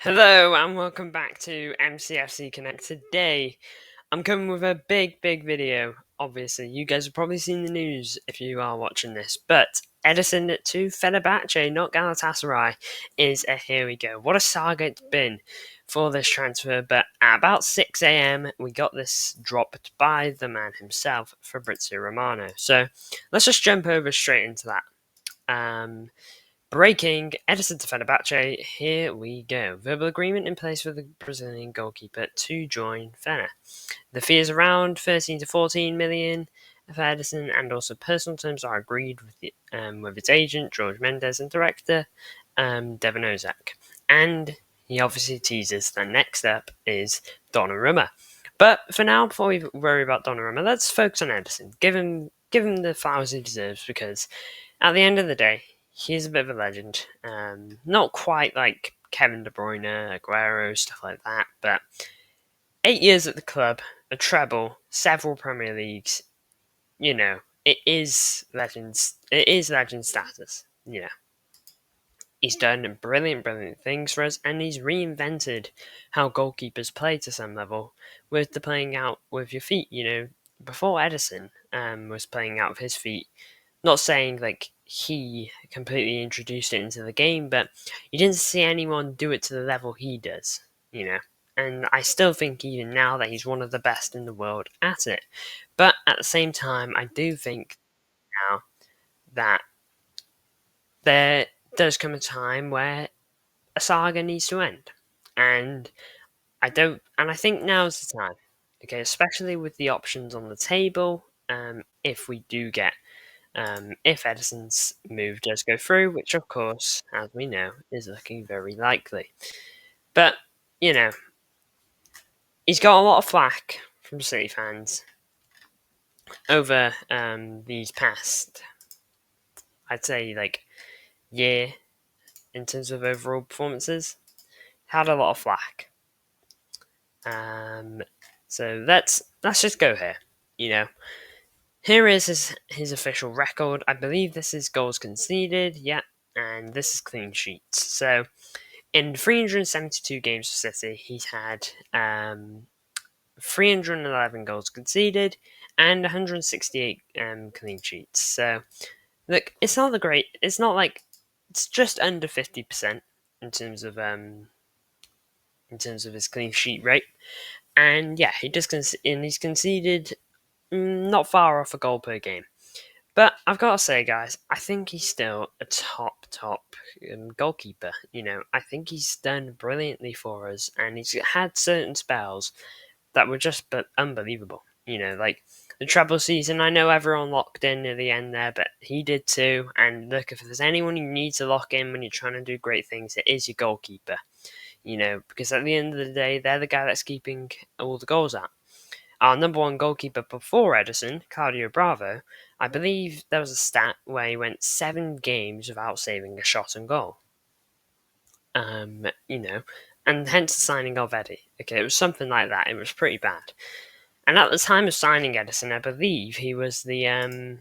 Hello and welcome back to MCFC Connect. Today, I'm coming with a big video. Obviously, you guys have probably seen the news if you are watching this, but Ederson to Fenerbahce, not Galatasaray, is a here we go. What a saga it's been for this transfer, but at about 6 a.m. we got this dropped by the man himself, Fabrizio Romano. So let's just jump over straight into that. Breaking Ederson to Fenerbahce, here we go. Verbal agreement in place for the Brazilian goalkeeper to join Fener. The fee is around 13 to 14 million for Ederson, and also personal terms are agreed with its agent, George Mendes, and director, Devon Ozak. And he obviously teases the next step is Donnarumma. But for now, before we worry about Donnarumma, let's focus on Ederson. Give him the flowers he deserves, because at the end of the day, he's a bit of a legend. Not quite like Kevin De Bruyne, Aguero, stuff like that, but 8 years at the club, a treble, several Premier Leagues. You know, it is legends. It is legend status. You know, he's done brilliant things for us, and he's reinvented how goalkeepers play to some level with the playing out with your feet. You know, before Ederson was playing out with his feet. Not saying like he completely introduced it into the game, but you didn't see anyone do it to the level he does, you know. And I still think even now that he's one of the best in the world at it. But at the same time, I do think now that there does come a time where a saga needs to end. And I think now's the time. Okay, especially with the options on the table, if we do get if Ederson's move does go through, which of course, as we know, is looking very likely. But, you know, he's got a lot of flack from City fans over these past, I'd say, like, year in terms of overall performances. Had a lot of flack. So let's just go here, you know. Here is his official record. I believe this is goals conceded, yeah, and this is clean sheets. So in 372 games for City, he's had 311 goals conceded and 168 clean sheets. So, look, it's not the great. It's not like it's just under 50% in terms of his clean sheet rate. And yeah, he's conceded not far off a goal per game. But I've got to say, guys, I think he's still a top goalkeeper. You know, I think he's done brilliantly for us, and he's had certain spells that were just unbelievable. You know, like the treble season. I know everyone locked in near the end there, but he did too. And look, if there's anyone you need to lock in when you're trying to do great things, it is your goalkeeper. You know, because at the end of the day, they're the guy that's keeping all the goals out. Our number one goalkeeper before Ederson, Claudio Bravo, I believe there was a stat where he went 7 games without saving a shot on goal. You know, and hence the signing of Eddie. Okay, it was something like that. It was pretty bad. And at the time of signing Ederson, I believe he was the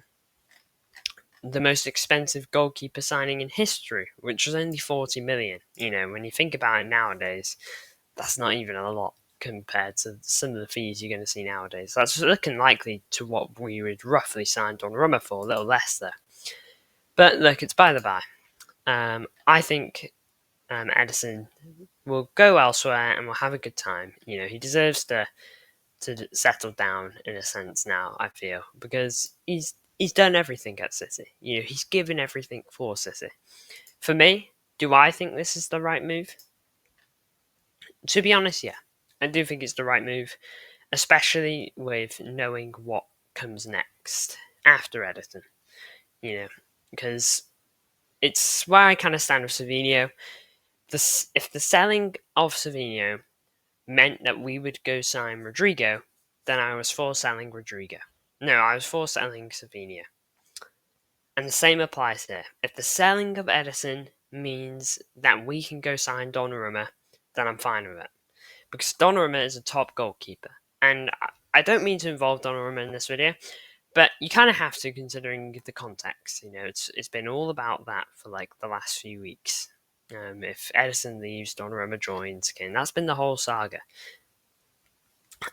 most expensive goalkeeper signing in history, which was only 40 million. You know, when you think about it nowadays, that's not even a lot compared to some of the fees you're going to see nowadays. That's looking likely to what we would roughly sign Donnarumma for, a little less there. But look, it's by the by. I think Ederson will go elsewhere and will have a good time. You know, he deserves to settle down in a sense now, I feel, because he's done everything at City. You know, he's given everything for City. For me, do I think this is the right move? To be honest, yeah. I do think it's the right move, especially with knowing what comes next after Ederson. You know, because it's where I kind of stand with Savinho. If the selling of Savinho meant that we would go sign Rodrigo, then I was for selling Rodrigo. No, I was for selling Savinho. And the same applies here. If the selling of Ederson means that we can go sign Donnarumma, then I'm fine with it. Because Donnarumma is a top goalkeeper. And I don't mean to involve Donnarumma in this video, but you kind of have to, considering the context. You know, it's been all about that for like the last few weeks. If Ederson leaves, Donnarumma joins again. That's been the whole saga.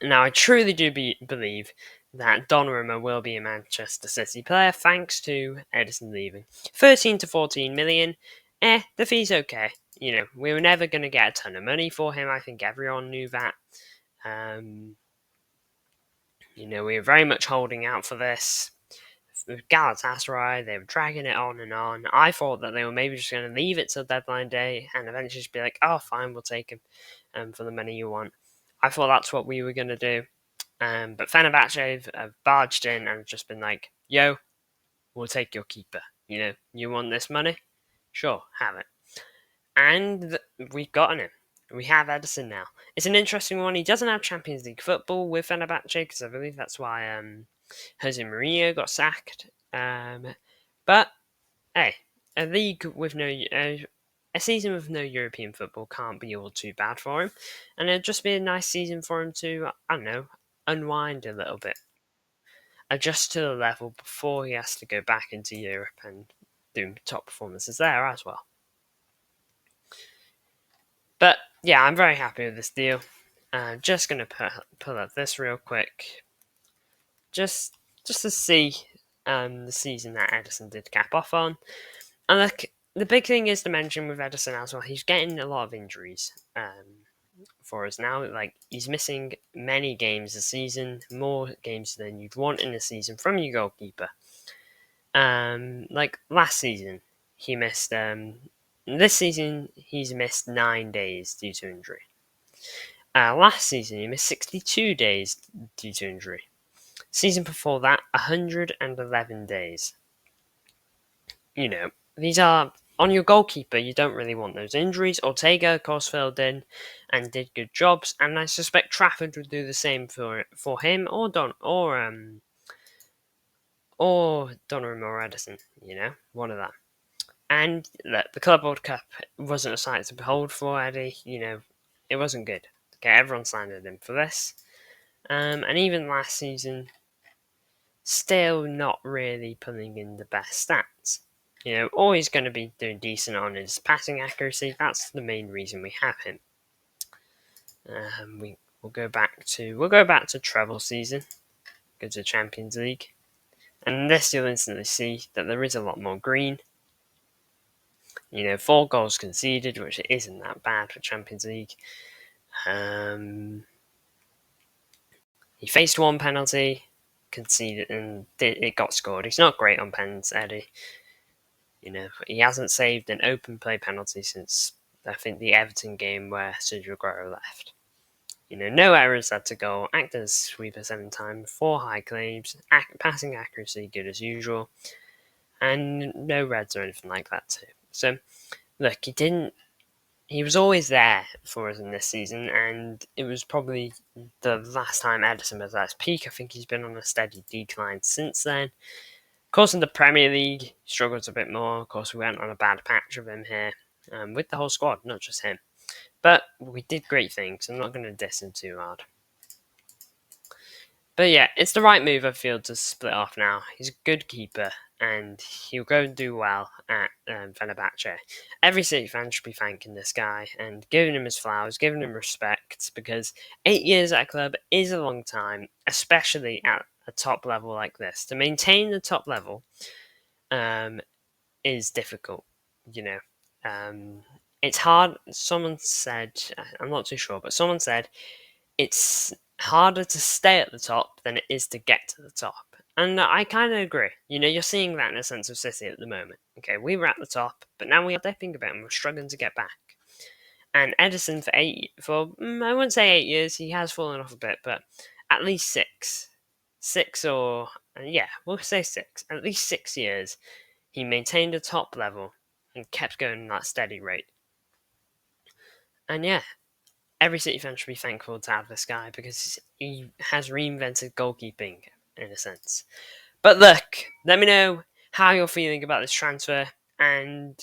Now, I truly do believe that Donnarumma will be a Manchester City player thanks to Ederson leaving. 13 to 14 million. The fee's okay. We were never going to get a ton of money for him. I think everyone knew that. We were very much holding out for this. With Galatasaray, they were dragging it on and on. I thought that they were maybe just going to leave it till deadline day and eventually just be like, oh, fine, we'll take him for the money you want. I thought that's what we were going to do. But Fenerbahce have barged in and just been like, yo, we'll take your keeper. You want this money? Sure, have it. And we've gotten him. We have Ederson now. It's an interesting one. He doesn't have Champions League football with Fenerbahce because I believe that's why Jose Mourinho got sacked. But hey, a season with no European football can't be all too bad for him, and it'd just be a nice season for him to, I don't know, unwind a little bit, adjust to the level before he has to go back into Europe and do top performances there as well. But yeah, I'm very happy with this deal. Just gonna pull up this real quick, just to see the season that Ederson did cap off on. And look, the big thing is to mention with Ederson as well, he's getting a lot of injuries for us now. Like, he's missing many games a season, more games than you'd want in a season from your goalkeeper. Like last season, he missed. This season, he's missed 9 days due to injury. Last season, he missed 62 days due to injury. Season before that, 111 days. These are on your goalkeeper. You don't really want those injuries. Ortega, of course, filled in and did good jobs, and I suspect Trafford would do the same for him or Donnarumma or Ederson. One of them. And look, the Club World Cup wasn't a sight to behold for Eddie. It wasn't good. Okay, everyone slandered him for this. And even last season, still not really pulling in the best stats. Always going to be doing decent on his passing accuracy. That's the main reason we have him. We'll go back to treble season, go to Champions League, and this you'll instantly see that there is a lot more green. 4 goals conceded, which isn't that bad for Champions League. He faced 1 penalty, conceded, and it got scored. He's not great on pens, Eddie. He hasn't saved an open play penalty since, I think, the Everton game where Sergio Aguero left. No errors had to go. Acted as sweeper 7 times, 4 high claims, passing accuracy good as usual, and no reds or anything like that too. So, look, he was always there for us in this season, and it was probably the last time Ederson was at his peak. I think he's been on a steady decline since then. Of course, in the Premier League, he struggles a bit more. Of course, we went on a bad patch of him here, with the whole squad, not just him. But we did great things. I'm not going to diss him too hard. But yeah, it's the right move, I feel, to split off now. He's a good keeper, and he'll go and do well at Fenerbahce. Every City fan should be thanking this guy and giving him his flowers, giving him respect, because 8 years at a club is a long time, especially at a top level like this. To maintain the top level is difficult, It's hard. Someone said, I'm not too sure, but someone said it's harder to stay at the top than it is to get to the top. And I kind of agree. You're seeing that in a sense of City at the moment. Okay, we were at the top, but now we are dipping a bit and we're struggling to get back. And Ederson I wouldn't say 8 years, he has fallen off a bit, but at least 6. 6 or, yeah, we'll say 6. At least 6 years, he maintained a top level and kept going at that steady rate. And yeah, every City fan should be thankful to have this guy because he has reinvented goalkeeping in a sense. But look, let me know how you're feeling about this transfer and,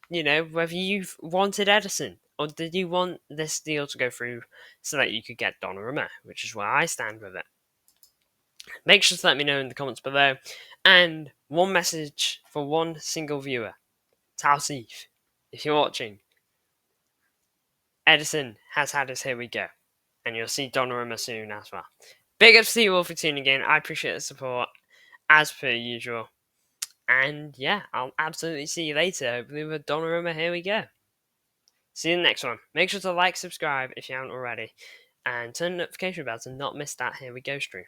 whether you've wanted Ederson or did you want this deal to go through so that you could get Donnarumma, which is where I stand with it. Make sure to let me know in the comments below. And one message for one single viewer. Tausif, if you're watching, Ederson has had his here we go. And you'll see Donnarumma soon as well. Big up to you all for tuning in. I appreciate the support, as per usual. And yeah, I'll absolutely see you later. Hopefully with Donnarumma, here we go. See you in the next one. Make sure to like, subscribe if you haven't already, and turn the notification bell to not miss that Here We Go stream.